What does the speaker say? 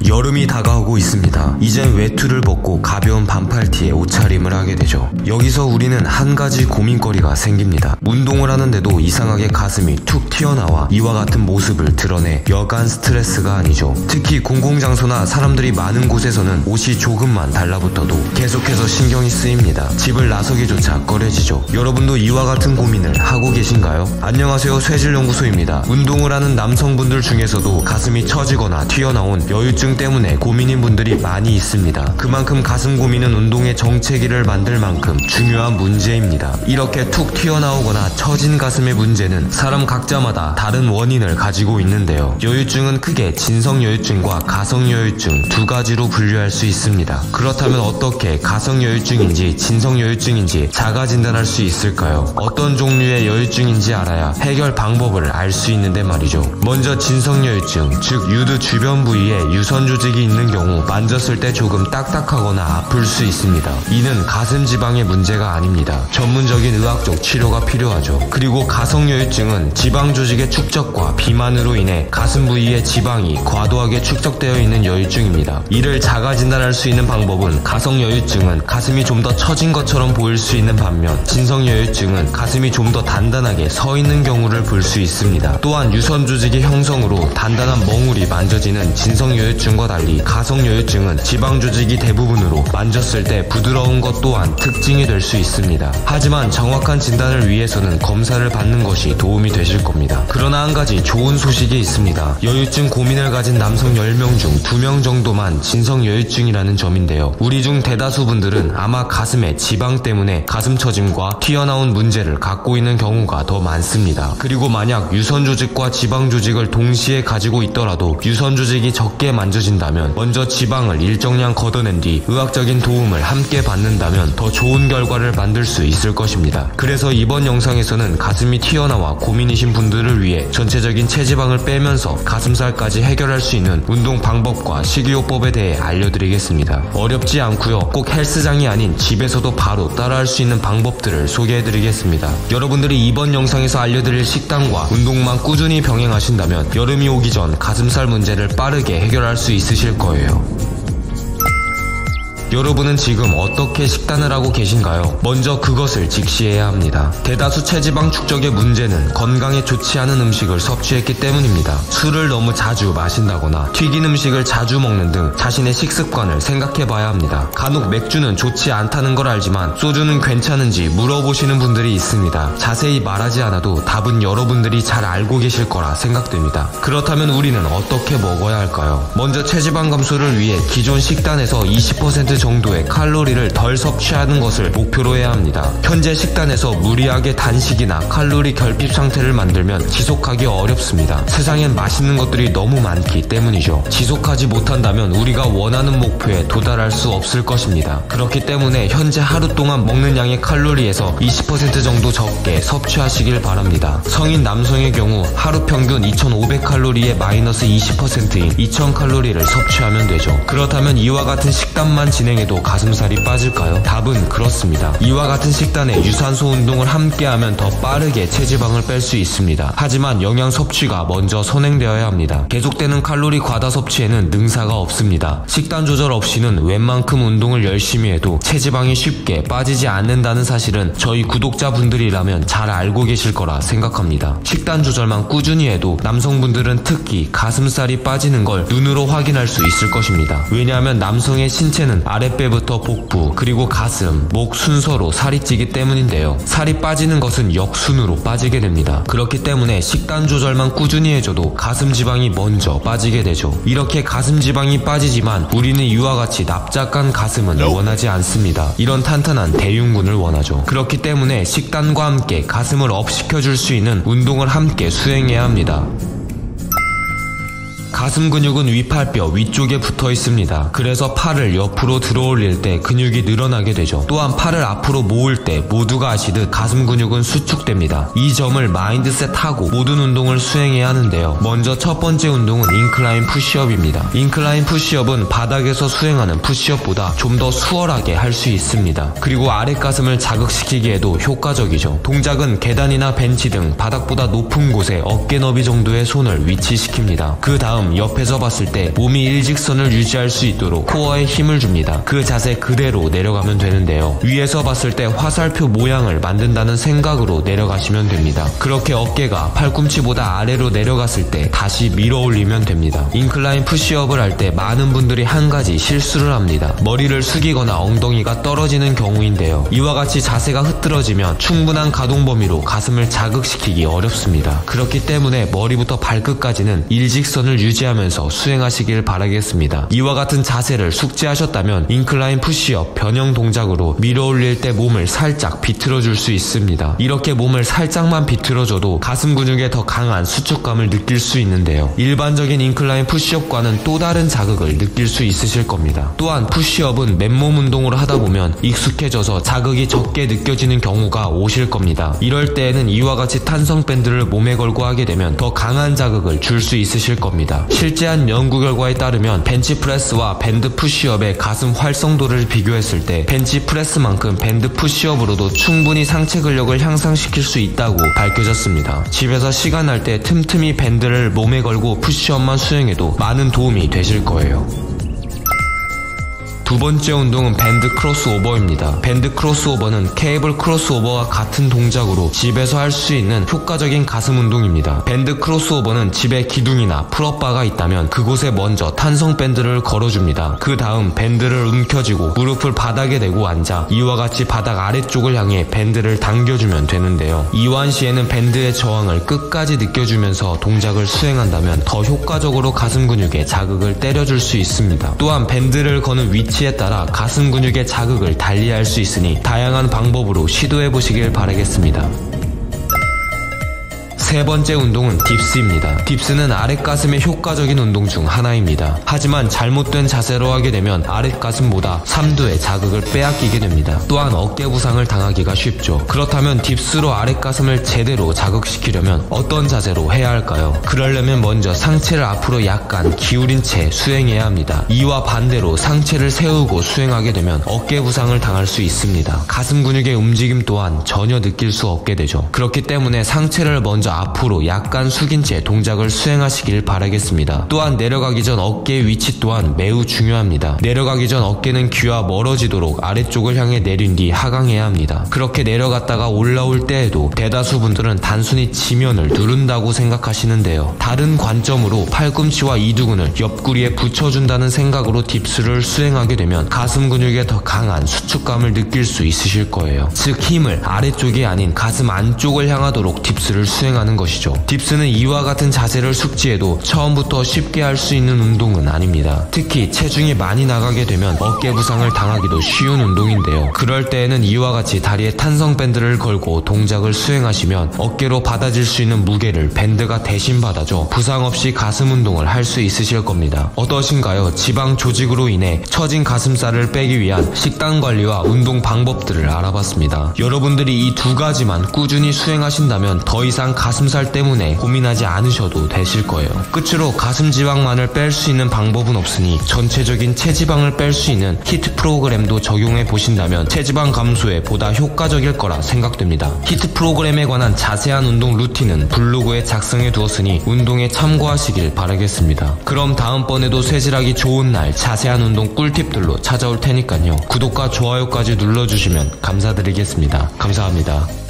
여름이 다가오고 있습니다. 이젠 외투를 벗고 가벼운 반팔티에 옷차림을 하게 되죠. 여기서 우리는 한 가지 고민거리가 생깁니다. 운동을 하는데도 이상하게 가슴이 툭 튀어나와 이와 같은 모습을 드러내 여간 스트레스가 아니죠. 특히 공공장소나 사람들이 많은 곳에서는 옷이 조금만 달라붙어도 계속해서 신경이 쓰입니다. 집을 나서기조차 꺼려지죠. 여러분도 이와 같은 고민을 하고 계신가요? 안녕하세요, 쇠질연구소입니다. 운동을 하는 남성분들 중에서도 가슴이 처지거나 튀어나온 여유증 때문에 고민인 분들이 많이 있습니다. 그만큼 가슴 고민은 운동의 정체기를 만들 만큼 중요한 문제입니다. 이렇게 툭 튀어나오거나 처진 가슴의 문제는 사람 각자마다 다른 원인을 가지고 있는데요. 여유증은 크게 진성여유증과 가성여유증 두 가지로 분류할 수 있습니다. 그렇다면 어떻게 가성여유증인지 진성여유증인지 자가 진단할 수 있을까요? 어떤 종류의 여유증인지 알아야 해결 방법을 알 수 있는데 말이죠. 먼저 진성여유증, 즉 유두 주변 부위에 유선 조직이 있는 경우 만졌을 때 조금 딱딱하거나 아플 수 있습니다. 이는 가슴 지방의 문제가 아닙니다. 전문적인 의학적 치료가 필요하죠. 그리고 가성여유증은 지방 조직의 축적과 비만으로 인해 가슴 부위에 지방이 과도하게 축적되어 있는 여유증입니다. 이를 자가 진단할 수 있는 방법은 가성여유증은 가슴이 좀 더 처진 것처럼 보일 수 있는 반면 진성여유증은 가슴이 좀 더 단단하게 서 있는 경우를 볼 수 있습니다. 또한 유선 조직의 형성으로 단단한 멍울이 만져지는 진성여유증과 달리 가성여유증은 지방 조직이 대부분으로 만졌을 때 부드러운 것 또한 특징이 될 수 있습니다. 하지만 정확한 진단을 위해서는 검사를 받는 것이 도움이 되실 겁니다. 그러나 한 가지 좋은 소식이 있습니다. 여유증 고민을 가진 남성 10명 중 2명 정도만 진성여유증이라는 점인데요. 우리 중 대다수 분들은 아마 가슴에 지방 때문에 가슴 처짐과 튀어나온 문제를 갖고 있는 경우가 더 많습니다. 그리고 만약 유선 조직과 지방 조직을 동시에 가지고 있더라도 유선 조직이 적게 만져진다면 먼저 지방을 일정량 걷어낸 뒤 의학적인 도움을 함께 받는다면 더 좋은 결과를 만들 수 있을 것입니다. 그래서 이번 영상에서는 가슴이 튀어나와 고민이신 분들을 위해 전체적인 체지방을 빼면서 가슴살까지 해결할 수 있는 운동 방법과 식이요법에 대해 알려드리겠습니다. 어렵지 않고요. 꼭 헬스장이 아닌 집에서도 바로 따라할 수 있는 방법들을 소개해드리겠습니다. 여러분들이 이번 영상에서 알려드릴 식단과 운동만 꾸준히 병행하신다면 여름이 오기 전 가슴살 문제를 빠르게 해결할 수 있으실 거예요. 여러분은 지금 어떻게 식단을 하고 계신가요? 먼저 그것을 직시해야 합니다. 대다수 체지방 축적의 문제는 건강에 좋지 않은 음식을 섭취했기 때문입니다. 술을 너무 자주 마신다거나 튀긴 음식을 자주 먹는 등 자신의 식습관을 생각해봐야 합니다. 간혹 맥주는 좋지 않다는 걸 알지만 소주는 괜찮은지 물어보시는 분들이 있습니다. 자세히 말하지 않아도 답은 여러분들이 잘 알고 계실 거라 생각됩니다. 그렇다면 우리는 어떻게 먹어야 할까요? 먼저 체지방 감소를 위해 기존 식단에서 20% 정도의 칼로리를 덜 섭취하는 것을 목표로 해야 합니다. 현재 식단에서 무리하게 단식이나 칼로리 결핍 상태를 만들면 지속하기 어렵습니다. 세상엔 맛있는 것들이 너무 많기 때문이죠. 지속하지 못한다면 우리가 원하는 목표에 도달할 수 없을 것입니다. 그렇기 때문에 현재 하루 동안 먹는 양의 칼로리에서 20% 정도 적게 섭취하시길 바랍니다. 성인 남성의 경우 하루 평균 2500칼로리의 마이너스 20%인 2000칼로리를 섭취하면 되죠. 그렇다면 이와 같은 식단만 진행해도 가슴살이 빠질까요? 답은 그렇습니다. 이와 같은 식단에 유산소 운동을 함께하면 더 빠르게 체지방을 뺄 수 있습니다. 하지만 영양 섭취가 먼저 선행되어야 합니다. 계속되는 칼로리 과다 섭취에는 능사가 없습니다. 식단 조절 없이는 웬만큼 운동을 열심히 해도 체지방이 쉽게 빠지지 않는다는 사실은 저희 구독자분들이라면 잘 알고 계실 거라 생각합니다. 식단 조절만 꾸준히 해도 남성분들은 특히 가슴살이 빠지는 걸 눈으로 확인할 수 있을 것입니다. 왜냐하면 남성의 신체는 아랫배부터 복부 그리고 가슴, 목 순서로 살이 찌기 때문인데요. 살이 빠지는 것은 역순으로 빠지게 됩니다. 그렇기 때문에 식단 조절만 꾸준히 해줘도 가슴 지방이 먼저 빠지게 되죠. 이렇게 가슴 지방이 빠지지만 우리는 이와 같이 납작한 가슴은 원하지 않습니다. 이런 탄탄한 대흉근을 원하죠. 그렇기 때문에 식단과 함께 가슴을 업시켜줄 수 있는 운동을 함께 수행해야 합니다. 가슴 근육은 위팔뼈 위쪽에 붙어 있습니다. 그래서 팔을 옆으로 들어 올릴 때 근육이 늘어나게 되죠. 또한 팔을 앞으로 모을 때 모두가 아시듯 가슴 근육은 수축됩니다. 이 점을 마인드셋하고 모든 운동을 수행해야 하는데요. 먼저 첫 번째 운동은 인클라인 푸시업입니다. 인클라인 푸시업은 바닥에서 수행하는 푸시업보다 좀 더 수월하게 할 수 있습니다. 그리고 아랫가슴을 자극시키기에도 효과적이죠. 동작은 계단이나 벤치 등 바닥보다 높은 곳에 어깨 너비 정도의 손을 위치시킵니다. 그 다음 다음 옆에서 봤을 때 몸이 일직선을 유지할 수 있도록 코어에 힘을 줍니다. 그 자세 그대로 내려가면 되는데요. 위에서 봤을 때 화살표 모양을 만든다는 생각으로 내려가시면 됩니다. 그렇게 어깨가 팔꿈치보다 아래로 내려갔을 때 다시 밀어 올리면 됩니다. 인클라인 푸시업을 할 때 많은 분들이 한 가지 실수를 합니다. 머리를 숙이거나 엉덩이가 떨어지는 경우인데요. 이와 같이 자세가 흐트러지면 충분한 가동 범위로 가슴을 자극시키기 어렵습니다. 그렇기 때문에 머리부터 발끝까지는 일직선을 유지하면서 수행하시길 바라겠습니다. 이와 같은 자세를 숙지하셨다면 인클라인 푸시업 변형 동작으로 밀어 올릴 때 몸을 살짝 비틀어 줄 수 있습니다. 이렇게 몸을 살짝만 비틀어줘도 가슴 근육에 더 강한 수축감을 느낄 수 있는데요. 일반적인 인클라인 푸시업과는 또 다른 자극을 느낄 수 있으실 겁니다. 또한 푸시업은 맨몸 운동으로 하다 보면 익숙해져서 자극이 적게 느껴지는 경우가 오실 겁니다. 이럴 때에는 이와 같이 탄성 밴드를 몸에 걸고 하게 되면 더 강한 자극을 줄 수 있으실 겁니다. 실제 한 연구 결과에 따르면 벤치프레스와 밴드 푸시업의 가슴 활성도를 비교했을 때 벤치프레스만큼 밴드 푸시업으로도 충분히 상체 근력을 향상시킬 수 있다고 밝혀졌습니다. 집에서 시간 날 때 틈틈이 밴드를 몸에 걸고 푸시업만 수행해도 많은 도움이 되실 거예요. 두 번째 운동은 밴드 크로스오버입니다. 밴드 크로스오버는 케이블 크로스오버와 같은 동작으로 집에서 할 수 있는 효과적인 가슴 운동입니다. 밴드 크로스오버는 집에 기둥이나 풀업바가 있다면 그곳에 먼저 탄성 밴드를 걸어줍니다. 그 다음 밴드를 움켜쥐고 무릎을 바닥에 대고 앉아 이와 같이 바닥 아래쪽을 향해 밴드를 당겨주면 되는데요. 이완 시에는 밴드의 저항을 끝까지 느껴주면서 동작을 수행한다면 더 효과적으로 가슴 근육에 자극을 때려줄 수 있습니다. 또한 밴드를 거는 위치에 따라 가슴 근육의 자극을 달리할 수 있으니 다양한 방법으로 시도해보시길 바라겠습니다. 세 번째 운동은 딥스입니다. 딥스는 아랫가슴의 효과적인 운동 중 하나입니다. 하지만 잘못된 자세로 하게 되면 아랫가슴보다 삼두의 자극을 빼앗기게 됩니다. 또한 어깨 부상을 당하기가 쉽죠. 그렇다면 딥스로 아랫가슴을 제대로 자극시키려면 어떤 자세로 해야 할까요? 그러려면 먼저 상체를 앞으로 약간 기울인 채 수행해야 합니다. 이와 반대로 상체를 세우고 수행하게 되면 어깨 부상을 당할 수 있습니다. 가슴 근육의 움직임 또한 전혀 느낄 수 없게 되죠. 그렇기 때문에 상체를 먼저 앞으로 약간 숙인 채 동작을 수행하시길 바라겠습니다. 또한 내려가기 전 어깨의 위치 또한 매우 중요합니다. 내려가기 전 어깨는 귀와 멀어지도록 아래쪽을 향해 내린 뒤 하강해야 합니다. 그렇게 내려갔다가 올라올 때에도 대다수 분들은 단순히 지면을 누른다고 생각하시는데요. 다른 관점으로 팔꿈치와 이두근을 옆구리에 붙여준다는 생각으로 딥스를 수행하게 되면 가슴 근육에 더 강한 수축감을 느낄 수 있으실 거예요. 즉 힘을 아래쪽이 아닌 가슴 안쪽을 향하도록 딥스를 수행하는 것이죠. 딥스는 이와 같은 자세를 숙지해도 처음부터 쉽게 할 수 있는 운동은 아닙니다. 특히 체중이 많이 나가게 되면 어깨 부상을 당하기도 쉬운 운동인데요. 그럴 때에는 이와 같이 다리에 탄성 밴드를 걸고 동작을 수행하시면 어깨로 받아질 수 있는 무게를 밴드가 대신 받아줘 부상 없이 가슴 운동을 할 수 있으실 겁니다. 어떠신가요? 지방 조직으로 인해 처진 가슴살을 빼기 위한 식단 관리와 운동 방법들을 알아봤습니다. 여러분들이 이 두 가지만 꾸준히 수행하신다면 더 이상 가슴살 때문에 고민하지 않으셔도 되실 거예요. 끝으로 가슴 지방만을 뺄 수 있는 방법은 없으니 전체적인 체지방을 뺄 수 있는 히트 프로그램도 적용해 보신다면 체지방 감소에 보다 효과적일 거라 생각됩니다. 히트 프로그램에 관한 자세한 운동 루틴은 블로그에 작성해 두었으니 운동에 참고하시길 바라겠습니다. 그럼 다음번에도 쇠질하기 좋은 날 자세한 운동 꿀팁들로 찾아올 테니까요. 구독과 좋아요까지 눌러주시면 감사드리겠습니다. 감사합니다.